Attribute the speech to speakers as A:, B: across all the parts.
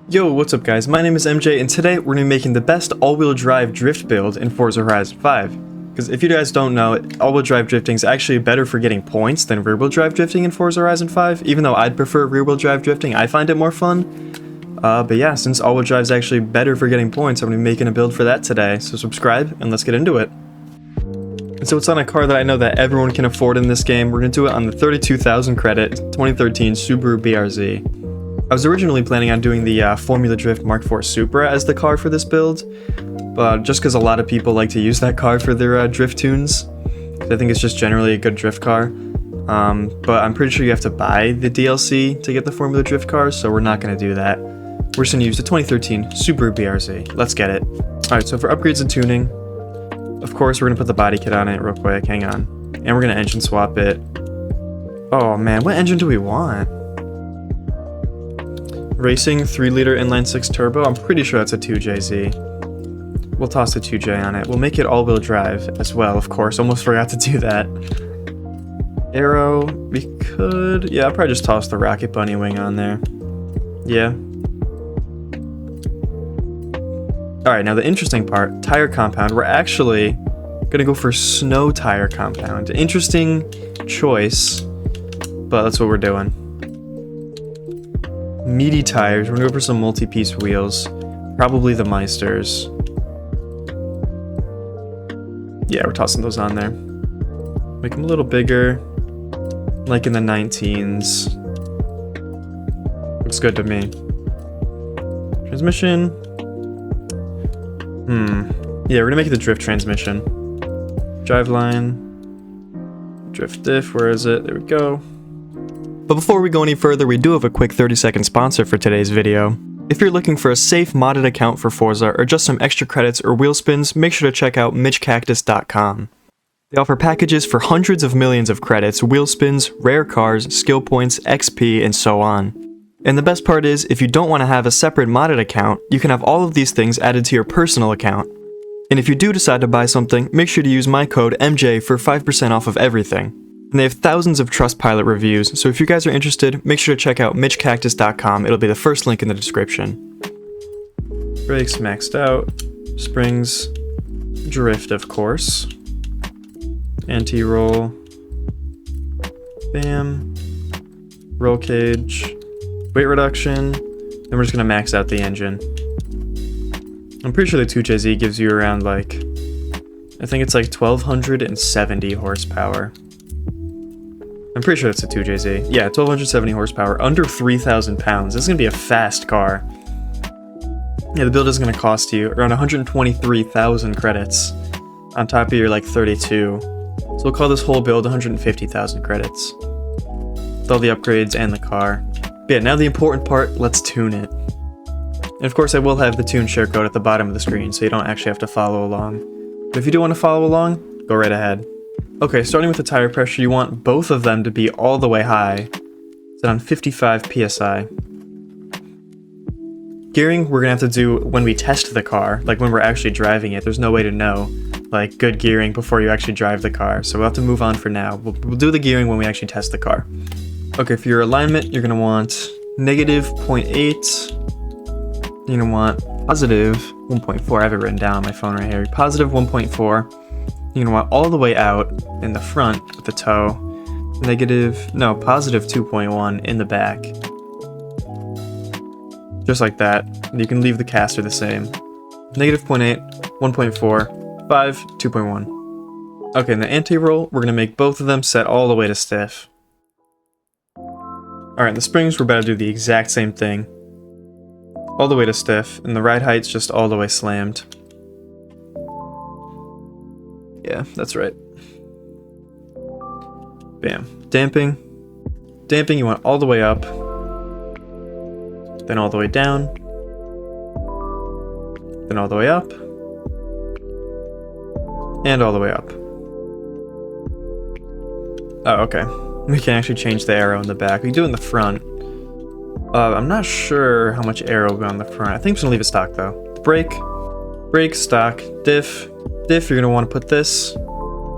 A: Yo, what's up guys, my name is MJ and today we're going to be making the best all-wheel drive drift build in Forza Horizon 5. Because if you guys don't know, all-wheel drive drifting is actually better for getting points than rear-wheel drive drifting in Forza Horizon 5. Even though I'd prefer rear-wheel drive drifting, I find it more fun. But yeah, since all-wheel drive is actually better for getting points, I'm going to be making a build for that today. So subscribe and let's get into it. And so it's on a car that I know that everyone can afford in this game. We're going to do it on the 32,000 credit 2013 Subaru BRZ. I was originally planning on doing the Formula Drift Mark IV Supra as the car for this build, but just because a lot of people like to use that car for their drift tunes, I think it's just generally a good drift car. But I'm pretty sure you have to buy the DLC to get the Formula Drift cars, so we're not going to do that. We're just going to use the 2013 Subaru BRZ. Let's get it. Alright, so for upgrades and tuning, of course we're going to put the body kit on it real quick, hang on. And we're going to engine swap it. Oh man, what engine do we want? Racing 3-liter inline-6 turbo, I'm pretty sure that's a 2JZ. We'll toss the 2J on it. We'll make it all-wheel drive as well, of course. Almost forgot to do that. Aero, we could... yeah, I'll probably just toss the Rocket Bunny wing on there. Yeah. Alright, now the interesting part, tire compound. We're actually gonna go for snow tire compound. Interesting choice, but that's what we're doing. Meaty tires, we're gonna go for some multi-piece wheels. Probably the Meisters. Yeah, we're tossing those on there. Make them a little bigger, like in the 19s. Looks good to me. Transmission. Yeah, we're gonna make it the drift transmission. Driveline. Drift diff, where is it? There we go. But before we go any further, we do have a quick 30-second sponsor for today's video. If you're looking for a safe modded account for Forza or just some extra credits or wheel spins, make sure to check out MitchCactus.com. They offer packages for hundreds of millions of credits, wheel spins, rare cars, skill points, XP, and so on. And the best part is, if you don't want to have a separate modded account, you can have all of these things added to your personal account. And if you do decide to buy something, make sure to use my code MJ for 5% off of everything. And they have thousands of Trustpilot reviews, so if you guys are interested, make sure to check out MitchCactus.com. It'll be the first link in the description. Brakes maxed out. Springs. Drift, of course. Anti-roll. Bam. Roll cage. Weight reduction. Then we're just going to max out the engine. I'm pretty sure the 2JZ gives you around like... I think it's like 1270 horsepower. I'm pretty sure it's a 2JZ. Yeah, 1270 horsepower, under 3,000 pounds. This is going to be a fast car. Yeah, the build is going to cost you around 123,000 credits on top of your like 32. So we'll call this whole build 150,000 credits. With all the upgrades and the car. But yeah, now the important part, let's tune it. And of course I will have the tune share code at the bottom of the screen, so you don't actually have to follow along. But if you do want to follow along, go right ahead. Okay, starting with the tire pressure, you want both of them to be all the way high. Set on 55 PSI. Gearing, we're gonna have to do when we test the car, like when we're actually driving it. There's no way to know, like, good gearing before you actually drive the car. So we'll have to move on for now. We'll do the gearing when we actually test the car. Okay, for your alignment, you're gonna want -0.8. You're gonna want positive 1.4. I have it written down on my phone right here. Positive 1.4. You're gonna want all the way out in the front with the toe. Positive 2.1 in the back. Just like that. You can leave the caster the same. -0.8, 1.4, 5, 2.1. Okay, in the anti-roll, we're gonna make both of them set all the way to stiff. Alright, the springs, we're about to do the exact same thing. All the way to stiff, and the ride height's just all the way slammed. Yeah, that's right. Bam. Damping. Damping, you want all the way up. Then all the way down. Then all the way up. And all the way up. Oh, okay. We can actually change the arrow in the back. We can do it in the front. I'm not sure how much arrow will go on the front. I think I'm just gonna leave it stock though. Brake, stock, diff. Diff, you're gonna want to put this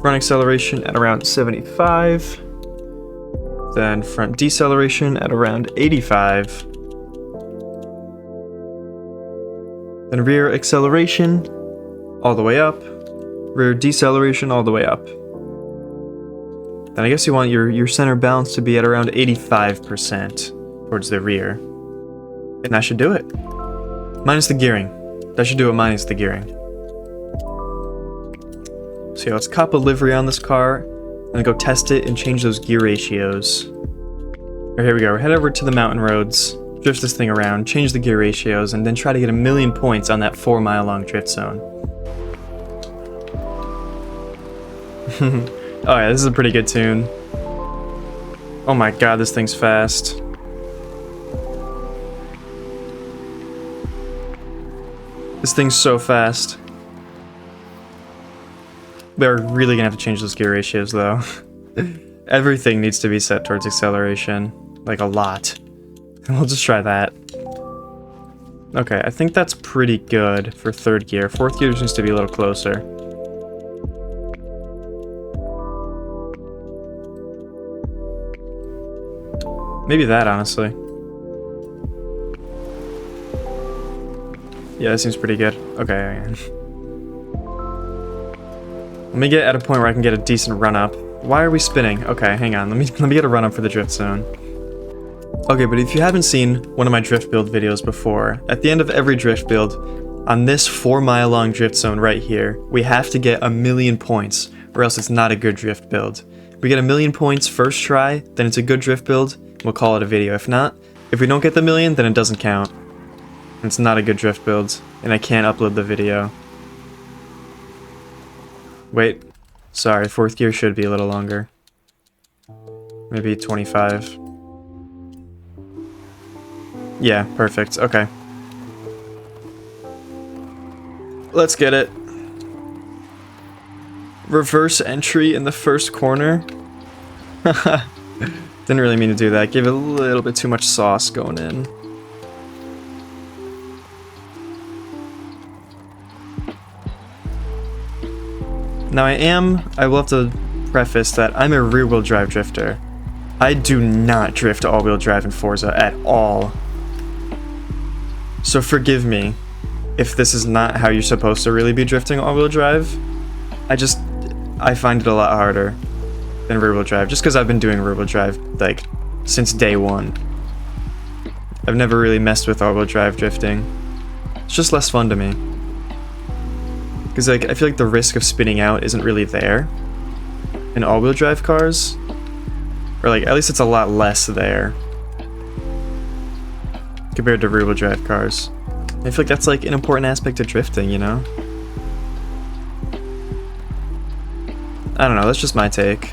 A: front acceleration at around 75. Then front deceleration at around 85. Then rear acceleration, all the way up. Rear deceleration, all the way up. Then I guess you want your center balance to be at around 85% towards the rear. And that should do it. Minus the gearing. That should do it minus the gearing. So yeah, let's cop a livery on this car, and go test it and change those gear ratios. Alright, here we go. We're head over to the mountain roads, drift this thing around, change the gear ratios, and then try to get 1,000,000 points on that 4-mile long drift zone. Oh yeah, this is a pretty good tune. Oh my god, this thing's fast. This thing's so fast. We're really gonna have to change those gear ratios though. Everything needs to be set towards acceleration. Like a lot. And we'll just try that. Okay, I think that's pretty good for 3rd gear. 4th gear just needs to be a little closer. Maybe that, honestly. Yeah, that seems pretty good. Okay. Let me get at a point where I can get a decent run up. Why are we spinning? Okay, hang on. Let me get a run up for the drift zone. Okay, but if you haven't seen one of my drift build videos before, at the end of every drift build, on this 4-mile long drift zone right here, we have to get 1,000,000 points, or else it's not a good drift build. If we get 1,000,000 points first try, then it's a good drift build. We'll call it a video. If not, if we don't get the 1,000,000, then it doesn't count. It's not a good drift build, and I can't upload the video. Wait, sorry, 4th gear should be a little longer. Maybe 25. Yeah, perfect, okay. Let's get it. Reverse entry in the first corner. Didn't really mean to do that. Gave it a little bit too much sauce going in. Now I will have to preface that I'm a rear-wheel drive drifter. I do not drift all-wheel drive in Forza at all. So forgive me if this is not how you're supposed to really be drifting all-wheel drive. I find it a lot harder than rear-wheel drive, just because I've been doing rear-wheel drive, like, since day one. I've never really messed with all-wheel drive drifting. It's just less fun to me. Because, like, I feel like the risk of spinning out isn't really there in all-wheel drive cars. Or, like, at least it's a lot less there compared to rear-wheel drive cars. I feel like that's, like, an important aspect of drifting, you know? I don't know, that's just my take.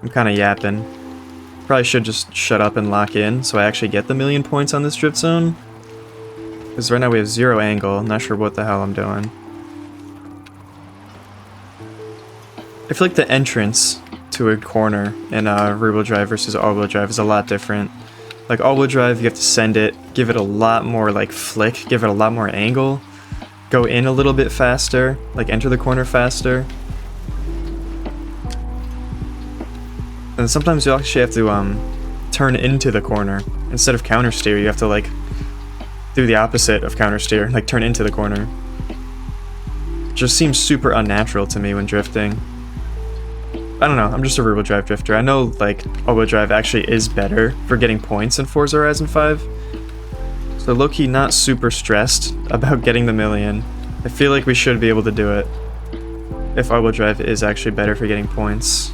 A: I'm kind of yapping. Probably should just shut up and lock in so I actually get the 1,000,000 points on this drift zone. Because right now we have 0 angle, I'm not sure what the hell I'm doing. I feel like the entrance to a corner in rear-wheel drive versus all-wheel drive is a lot different. Like all-wheel drive, you have to send it, give it a lot more like flick, give it a lot more angle, go in a little bit faster, like enter the corner faster. And sometimes you actually have to turn into the corner. Instead of counter steer, you have to like do the opposite of counter steer, like turn into the corner. It just seems super unnatural to me when drifting. I don't know, I'm just a rear-wheel drive drifter. I know like all-wheel drive actually is better for getting points in Forza Horizon 5. So low-key not super stressed about getting the 1,000,000. I feel like we should be able to do it if all-wheel drive is actually better for getting points.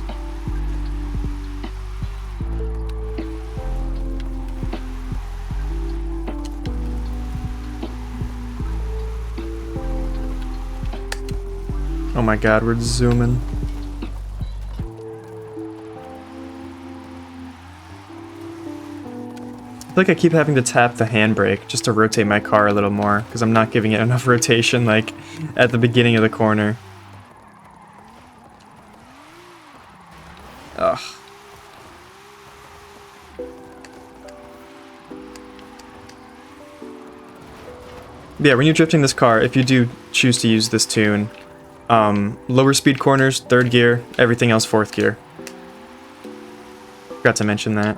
A: Oh my god, we're zooming. I feel like I keep having to tap the handbrake just to rotate my car a little more, because I'm not giving it enough rotation, like, at the beginning of the corner. Ugh. Yeah, when you're drifting this car, if you do choose to use this tune, lower speed corners, 3rd gear, everything else 4th gear. Forgot to mention that.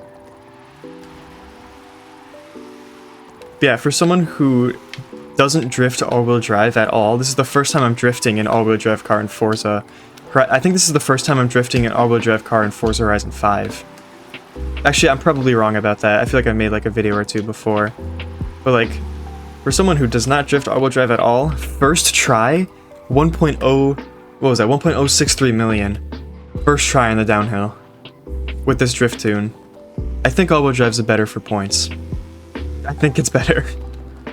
A: Yeah, for someone who doesn't drift all-wheel drive at all. This is the first time I'm drifting an all-wheel drive car in Forza. I think this is the first time I'm drifting an all-wheel drive car in Forza Horizon 5. Actually, I'm probably wrong about that. I feel like I made like a video or two before. But like, for someone who does not drift all-wheel drive at all, first try, 1.0, what was that, 1.063 million. First try on the downhill with this drift tune. I think all-wheel drive's better for points. I think it's better.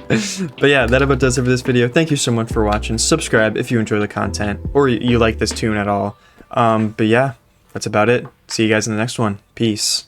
A: But yeah, that about does it for this video. Thank you so much for watching. Subscribe if you enjoy the content or you like this tune at all. But yeah, that's about it. See you guys in the next one. Peace.